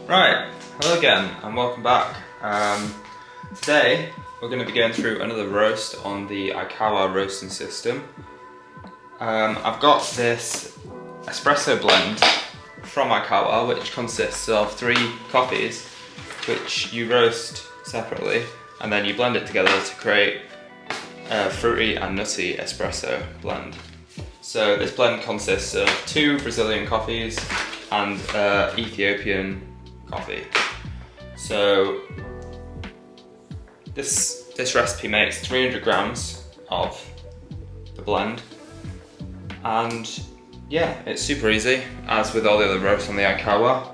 Right, hello again and welcome back. Today we're going to be going through another roast on the IKAWA roasting system. I've got this espresso blend from IKAWA, which consists of 3 coffees which you roast separately and then you blend it together to create a fruity and nutty espresso blend. So this blend consists of 2 Brazilian coffees and Ethiopian coffee. So this recipe makes 300 grams of the blend, and yeah, it's super easy, as with all the other roasts on the IKAWA.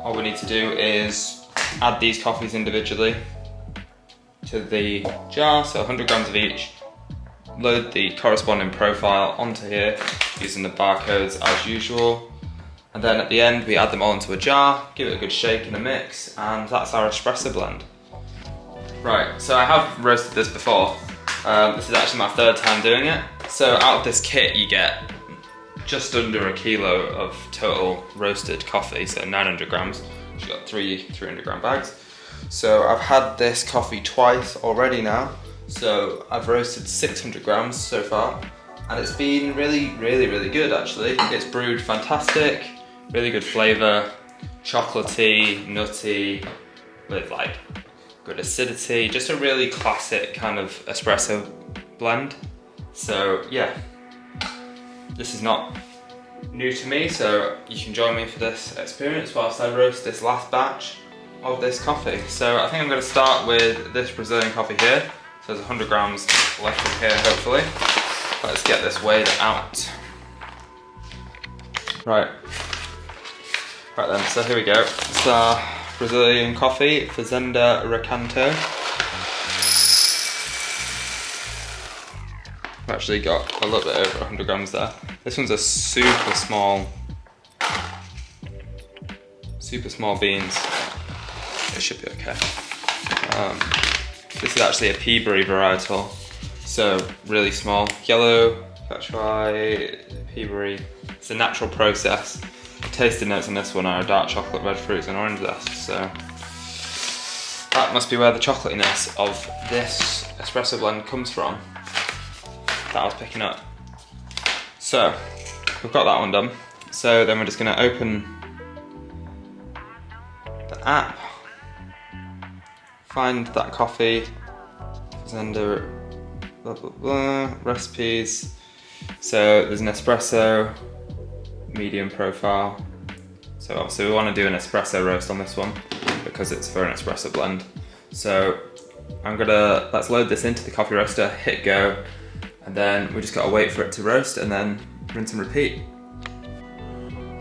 All we need to do is add these coffees individually to the jar, so 100 grams of each. Load the corresponding profile onto here using the barcodes as usual, and then at the end we add them all into a jar, give it a good shake and a mix, and that's our espresso blend. Right, so I have roasted this before. This is actually my 3rd time doing it. So out of this kit you get just under a kilo of total roasted coffee, so 900 grams. You've got 3 300 gram bags. So I've had this coffee twice already now. So I've roasted 600 grams so far, and it's been really good actually. It's brewed fantastic, really good flavour, chocolatey, nutty, with like good acidity, just a really classic kind of espresso blend. So yeah, this is not new to me, so you can join me for this experience whilst I roast this last batch of this coffee. So I think I'm going to start with this Brazilian coffee here. So there's 100 grams left in here, hopefully. Let's get this weighed out. Right then, so here we go. It's our Brazilian coffee, Fazenda Recanto. I've actually got a little bit over 100 grams there. This one's a super small beans. It should be okay. This is actually a peaberry varietal, so really small. Yellow, Cactuai, peaberry. It's a natural process. The tasting notes on this one are dark chocolate, red fruits and orange zest, so that must be where the chocolatiness of this espresso blend comes from, that I was picking up. So, we've got that one done. So then we're just going to open the app, find that coffee, Fazenda, blah blah blah, recipes. So there's an espresso, medium profile. So obviously we want to do an espresso roast on this one because it's for an espresso blend. So let's load this into the coffee roaster, hit go, and then we just got to wait for it to roast and then rinse and repeat.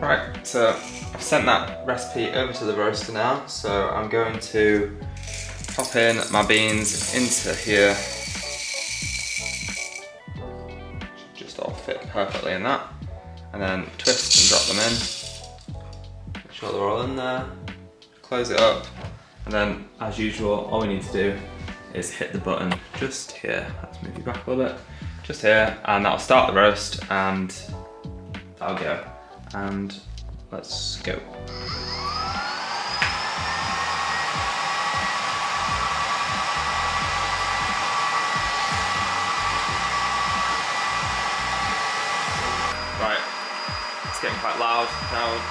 Right, so I've sent that recipe over to the roaster now, so I'm going to pop in my beans into here. Should just all fit perfectly in that. And then twist and drop them in. Make sure they're all in there. Close it up. And then, as usual, all we need to do is hit the button just here. Let's move you back a little bit. Just here, and that'll start the roast, and that'll go. And let's go. Right, it's getting quite loud now with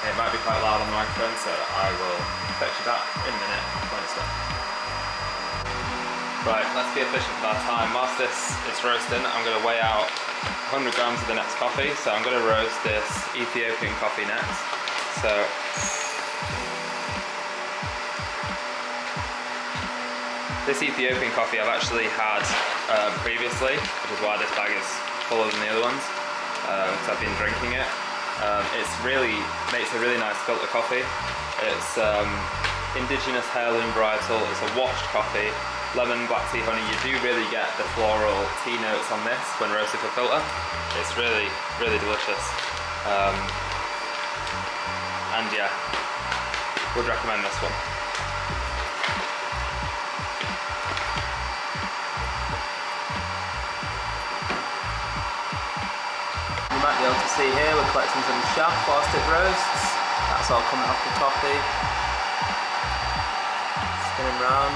it might be quite loud on the microphone, so I will fetch you back in a minute when it's done. Right, let's be efficient with our time. Whilst this is roasting, I'm going to weigh out 100 grams of the next coffee, so I'm going to roast this Ethiopian coffee next. So this Ethiopian coffee I've actually had previously, which is why this bag is fuller than the other ones, because I've been drinking it. It makes a really nice filter coffee. It's indigenous heirloom varietal. It's a washed coffee, lemon, black tea, honey. You do really get the floral tea notes on this when roasted for filter. It's really delicious. And yeah, would recommend this one. might be able to see here, we're collecting some chaff whilst it roasts. That's all coming off the coffee. Spinning round.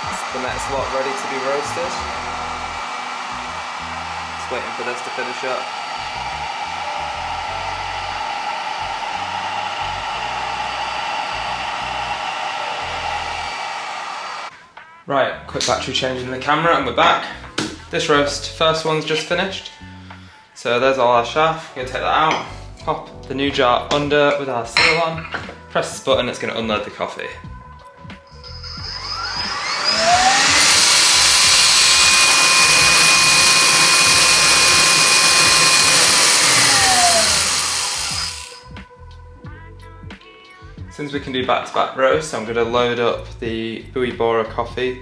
That's the next lot ready to be roasted. Just waiting for this to finish up. Right, quick battery change in the camera and we're back. This roast, first one's just finished. So there's all our chaff, I'm gonna take that out, pop the new jar under with our seal on, press this button, it's gonna unload the coffee. Since we can do back-to-back roasts, I'm going to load up the Buoy Borer coffee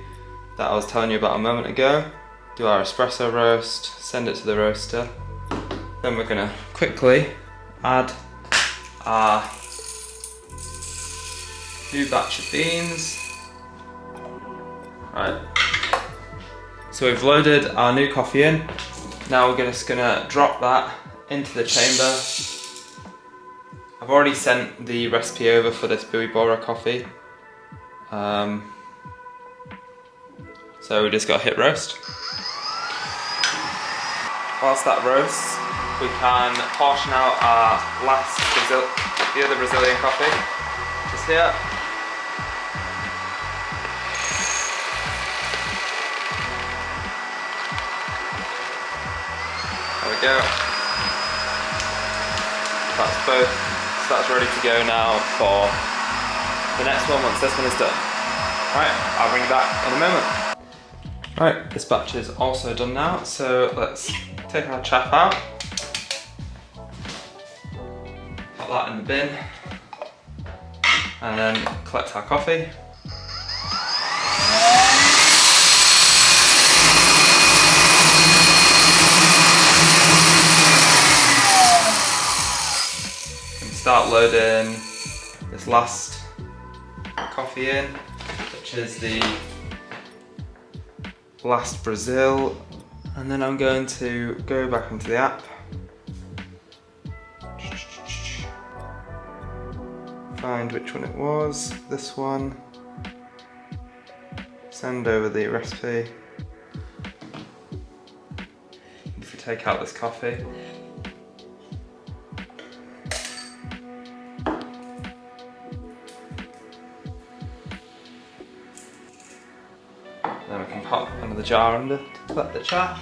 that I was telling you about a moment ago, do our espresso roast, send it to the roaster, then we're going to quickly add our new batch of beans. Right, so we've loaded our new coffee in, now we're just going to drop that into the chamber. I've already sent the recipe over for this Buoy Borer coffee. So we just got to hit roast. Whilst that roasts, we can portion out our last the other Brazilian coffee, which is here. There we go. That's both. So that's ready to go now for the next one once this one is done. Right, I'll bring you back in a moment. Right, this batch is also done now, so let's take our chaff out. Put that in the bin. And then collect our coffee. Start loading this last coffee in, which is the last Brazil, and then I'm going to go back into the app, find which one it was, this one, send over the recipe. If we take out this coffee, then we can pop another jar under to collect the chaff.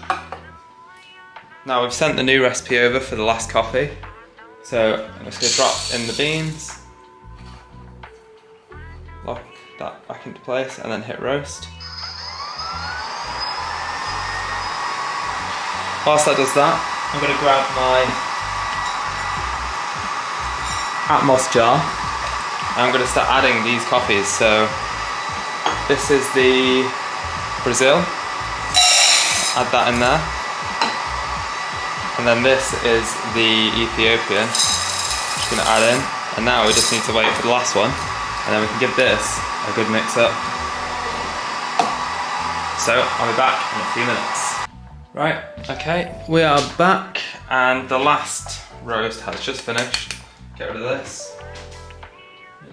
Now we've sent the new recipe over for the last coffee, so I'm just going to drop in the beans, lock that back into place and then hit roast. Whilst that does that, I'm going to grab my Atmos jar and I'm going to start adding these coffees. So this is the Brazil, add that in there, and then this is the Ethiopian, just going to add in, and now we just need to wait for the last one, and then we can give this a good mix up. So I'll be back in a few minutes. Right, okay, we are back, and the last roast has just finished. Get rid of this,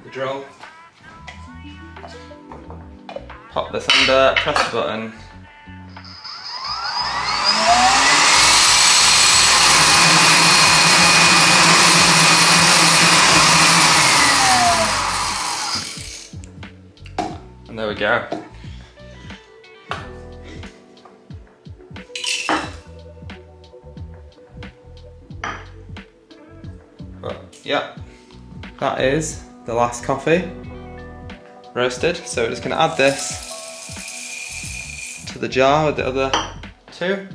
the drill. Pop this under, press the button. And there we go. But yeah, that is the last coffee roasted. So we're just going to add this to the jar with the other two,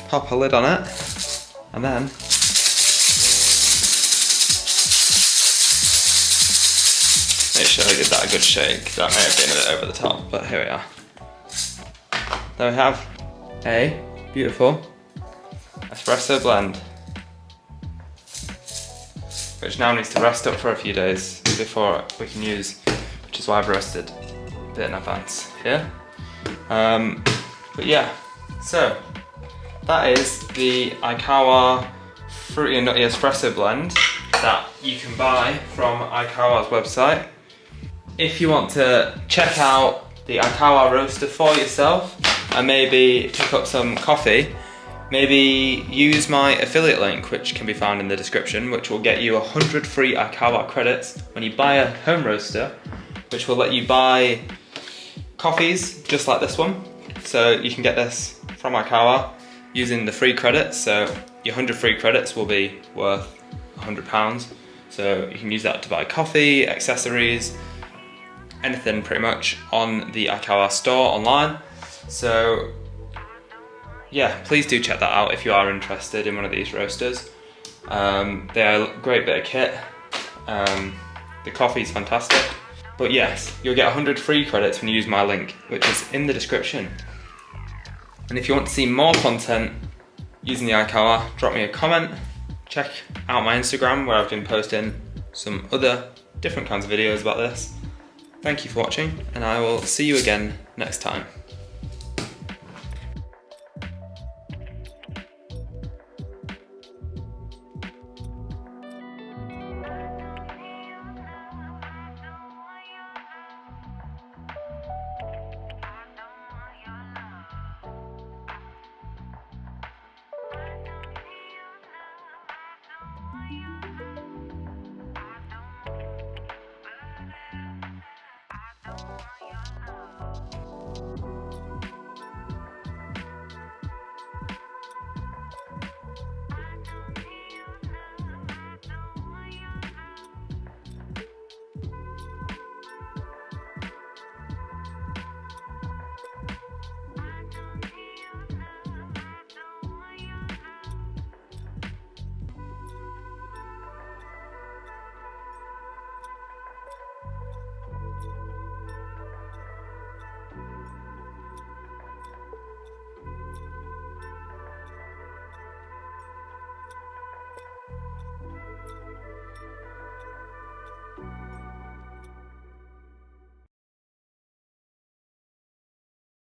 pop a lid on it, and then make sure I give that a good shake. That may have been a bit over the top, but here we are. There we have a beautiful espresso blend, which now needs to rest up for a few days before we can use, which is why I've roasted a bit in advance here. But yeah, so that is the IKAWA Fruity and Nutty Espresso Blend that you can buy from IKAWA's website. If you want to check out the IKAWA roaster for yourself and maybe pick up some coffee, maybe use my affiliate link, which can be found in the description, which will get you 100 free IKAWA credits when you buy a home roaster, which will let you buy coffees just like this one. So you can get this from IKAWA using the free credits. So your 100 free credits will be worth £100. So you can use that to buy coffee, accessories, anything pretty much on the IKAWA store online. So yeah, please do check that out if you are interested in one of these roasters. They are a great bit of kit. The coffee is fantastic. But yes, you'll get 100 free credits when you use my link, which is in the description. And if you want to see more content using the IKAWA, drop me a comment. Check out my Instagram where I've been posting some other different kinds of videos about this. Thank you for watching, and I will see you again next time.